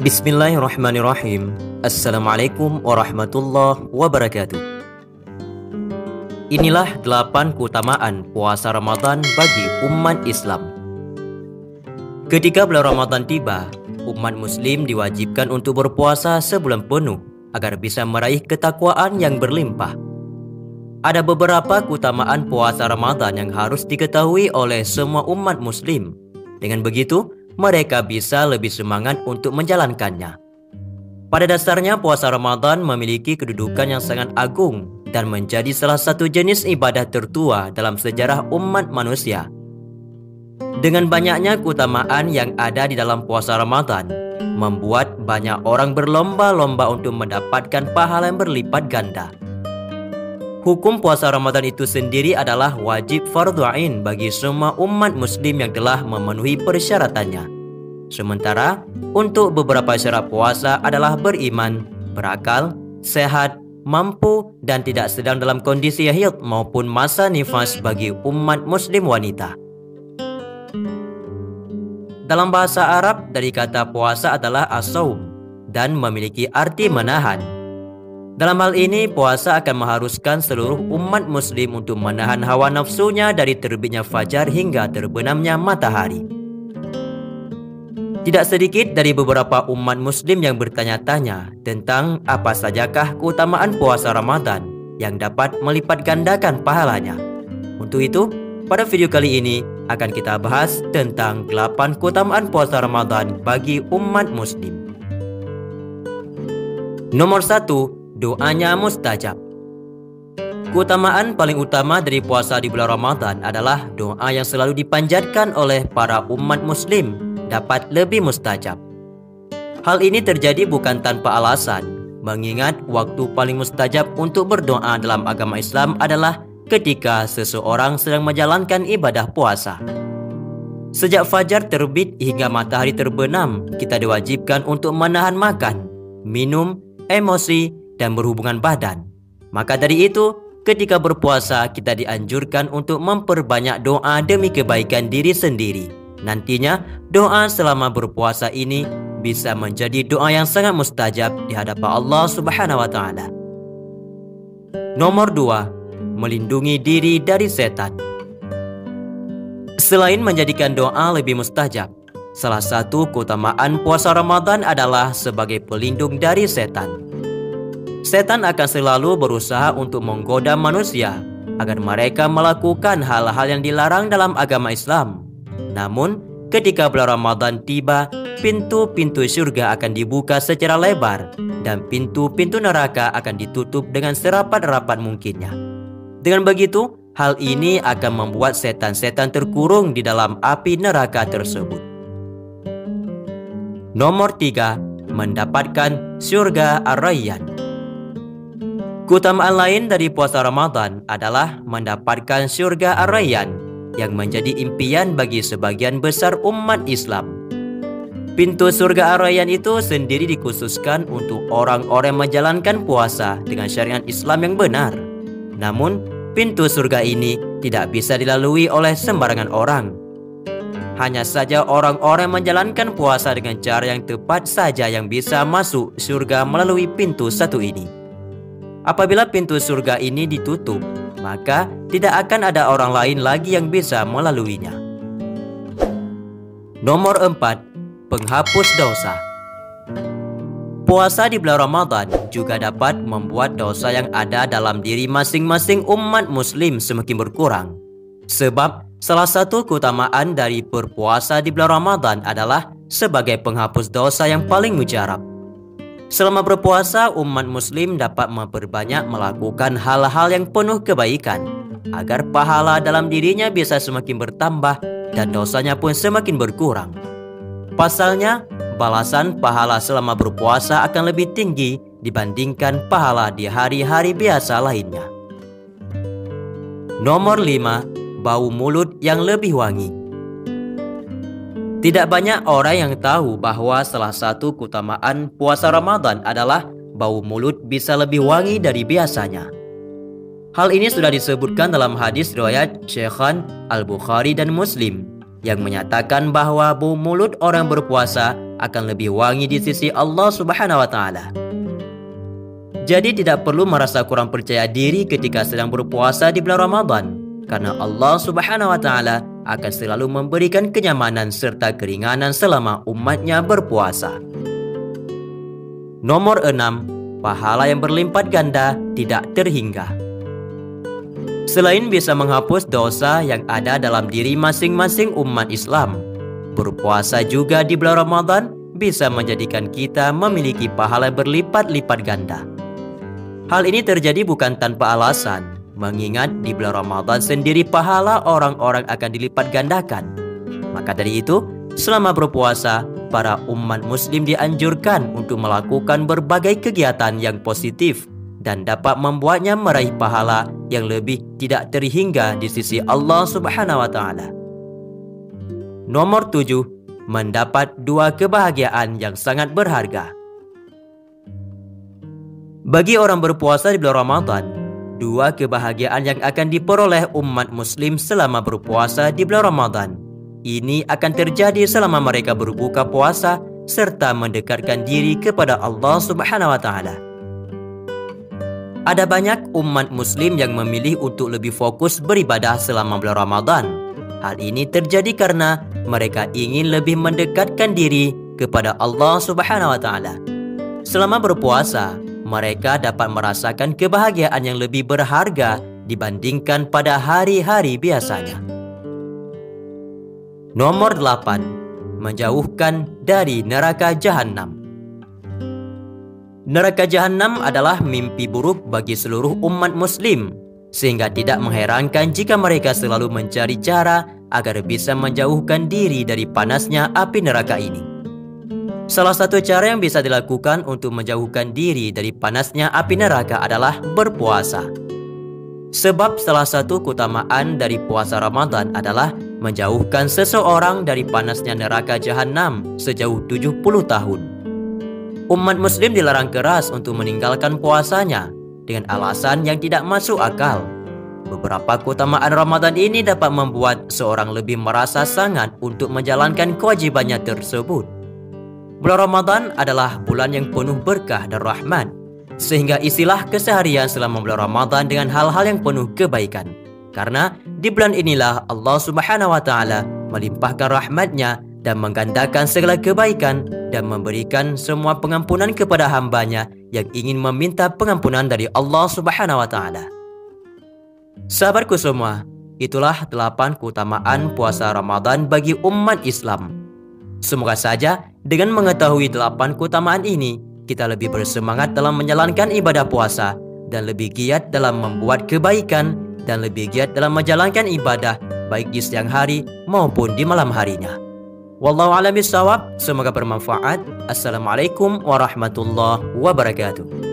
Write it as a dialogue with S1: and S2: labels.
S1: Bismillahirrahmanirrahim. Assalamualaikum warahmatullahi wabarakatuh. Inilah 8 keutamaan puasa Ramadan bagi umat Islam. Ketika bulan Ramadan tiba, umat Muslim diwajibkan untuk berpuasa sebulan penuh agar bisa meraih ketakwaan yang berlimpah. Ada beberapa keutamaan puasa Ramadan yang harus diketahui oleh semua umat Muslim. Dengan begitu, mereka bisa lebih semangat untuk menjalankannya. Pada dasarnya, puasa Ramadan memiliki kedudukan yang sangat agung dan menjadi salah satu jenis ibadah tertua dalam sejarah umat manusia. Dengan banyaknya keutamaan yang ada di dalam puasa Ramadan, membuat banyak orang berlomba-lomba untuk mendapatkan pahala yang berlipat ganda. Hukum puasa Ramadan itu sendiri adalah wajib fardhu ain bagi semua umat Muslim yang telah memenuhi persyaratannya. Sementara untuk beberapa syarat puasa adalah beriman, berakal, sehat, mampu dan tidak sedang dalam kondisi haid maupun masa nifas bagi umat Muslim wanita. Dalam bahasa Arab, dari kata puasa adalah as-saum dan memiliki arti menahan. Dalam hal ini, puasa akan mengharuskan seluruh umat Muslim untuk menahan hawa nafsunya dari terbitnya fajar hingga terbenamnya matahari. Tidak sedikit dari beberapa umat Muslim yang bertanya-tanya tentang apa sajakah keutamaan puasa Ramadan yang dapat melipat gandakan pahalanya. Untuk itu, pada video kali ini akan kita bahas tentang 8 keutamaan puasa Ramadan bagi umat Muslim. Nomor 1. Doanya mustajab. Keutamaan paling utama dari puasa di bulan Ramadan adalah doa yang selalu dipanjatkan oleh para umat Muslim dapat lebih mustajab. Hal ini terjadi bukan tanpa alasan, mengingat waktu paling mustajab untuk berdoa dalam agama Islam adalah ketika seseorang sedang menjalankan ibadah puasa. Sejak fajar terbit hingga matahari terbenam, kita diwajibkan untuk menahan makan, minum, emosi, dan berhubungan badan. Maka dari itu, ketika berpuasa kita dianjurkan untuk memperbanyak doa demi kebaikan diri sendiri. Nantinya, doa selama berpuasa ini bisa menjadi doa yang sangat mustajab di hadapan Allah Subhanahu wa taala. Nomor 2, melindungi diri dari setan. Selain menjadikan doa lebih mustajab, salah satu keutamaan puasa Ramadan adalah sebagai pelindung dari setan. Setan akan selalu berusaha untuk menggoda manusia agar mereka melakukan hal-hal yang dilarang dalam agama Islam. Namun, ketika bulan Ramadan tiba, pintu-pintu surga akan dibuka secara lebar dan pintu-pintu neraka akan ditutup dengan serapat-rapat mungkinnya. Dengan begitu, hal ini akan membuat setan-setan terkurung di dalam api neraka tersebut. Nomor 3, mendapatkan surga Ar-Rayyan. Keutamaan lain dari puasa Ramadan adalah mendapatkan surga Ar-Rayyan yang menjadi impian bagi sebagian besar umat Islam. Pintu surga Ar-Rayyan itu sendiri dikhususkan untuk orang-orang yang menjalankan puasa dengan syariat Islam yang benar. Namun, pintu surga ini tidak bisa dilalui oleh sembarangan orang. Hanya saja orang-orang yang menjalankan puasa dengan cara yang tepat saja yang bisa masuk surga melalui pintu satu ini. Apabila pintu surga ini ditutup, maka tidak akan ada orang lain lagi yang bisa melaluinya. Nomor 4, penghapus dosa. Puasa di bulan Ramadan juga dapat membuat dosa yang ada dalam diri masing-masing umat Muslim semakin berkurang. Sebab salah satu keutamaan dari berpuasa di bulan Ramadan adalah sebagai penghapus dosa yang paling mujarab. Selama berpuasa, umat Muslim dapat memperbanyak melakukan hal-hal yang penuh kebaikan agar pahala dalam dirinya bisa semakin bertambah dan dosanya pun semakin berkurang. Pasalnya, balasan pahala selama berpuasa akan lebih tinggi dibandingkan pahala di hari-hari biasa lainnya. Nomor 5, bau mulut yang lebih wangi. Tidak banyak orang yang tahu bahwa salah satu keutamaan puasa Ramadan adalah bau mulut bisa lebih wangi dari biasanya. Hal ini sudah disebutkan dalam hadis riwayat Syekhan Al-Bukhari dan Muslim. yang menyatakan bahawa bau mulut orang berpuasa akan lebih wangi di sisi Allah Subhanahu wa taala. Jadi tidak perlu merasa kurang percaya diri ketika sedang berpuasa di bulan Ramadan, karena Allah Subhanahu wa taala akan selalu memberikan kenyamanan serta keringanan selama umatnya berpuasa. Nomor 6, pahala yang berlipat ganda tidak terhingga. Selain bisa menghapus dosa yang ada dalam diri masing-masing umat Islam, berpuasa juga di bulan Ramadan bisa menjadikan kita memiliki pahala berlipat-lipat ganda. Hal ini terjadi bukan tanpa alasan, mengingat di bulan Ramadan sendiri pahala orang-orang akan dilipat gandakan. Maka dari itu, selama berpuasa, para umat muslim dianjurkan untuk melakukan berbagai kegiatan yang positif dan dapat membuatnya meraih pahala yang lebih tidak terhingga di sisi Allah Subhanahu wa taala. Nomor 7, mendapat 2 kebahagiaan yang sangat berharga. Bagi orang berpuasa di bulan Ramadan, 2 kebahagiaan yang akan diperoleh umat muslim selama berpuasa di bulan Ramadan ini akan terjadi selama mereka berbuka puasa serta mendekatkan diri kepada Allah Subhanahu wa taala. Ada banyak umat muslim yang memilih untuk lebih fokus beribadah selama bulan Ramadan. Hal ini terjadi karena mereka ingin lebih mendekatkan diri kepada Allah Subhanahu wa taala. Selama berpuasa, mereka dapat merasakan kebahagiaan yang lebih berharga dibandingkan pada hari-hari biasanya. Nomor 8, menjauhkan dari neraka jahanam. Neraka jahanam adalah mimpi buruk bagi seluruh umat muslim, sehingga tidak mengherankan jika mereka selalu mencari cara agar bisa menjauhkan diri dari panasnya api neraka ini. Salah satu cara yang bisa dilakukan untuk menjauhkan diri dari panasnya api neraka adalah berpuasa. Sebab salah satu keutamaan dari puasa Ramadan adalah menjauhkan seseorang dari panasnya neraka jahanam sejauh 70 tahun. Umat muslim dilarang keras untuk meninggalkan puasanya dengan alasan yang tidak masuk akal. Beberapa keutamaan Ramadan ini dapat membuat seorang lebih merasa sangat untuk menjalankan kewajibannya tersebut. Bulan Ramadan adalah bulan yang penuh berkah dan rahmat, sehingga isilah keseharian selama bulan Ramadan dengan hal-hal yang penuh kebaikan. Karena di bulan inilah Allah Subhanahu wa taala melimpahkan rahmatnya dan menggandakan segala kebaikan dan memberikan semua pengampunan kepada hambanya yang ingin meminta pengampunan dari Allah Subhanahu wa taala. Sahabatku semua, itulah 8 keutamaan puasa Ramadan bagi umat Islam. Semoga saja dengan mengetahui 8 keutamaan ini, kita lebih bersemangat dalam menjalankan ibadah puasa dan lebih giat dalam membuat kebaikan dan lebih giat dalam menjalankan ibadah baik di siang hari maupun di malam harinya. Wallahu a'lam bishawab. Semoga bermanfaat. Assalamualaikum warahmatullahi wabarakatuh.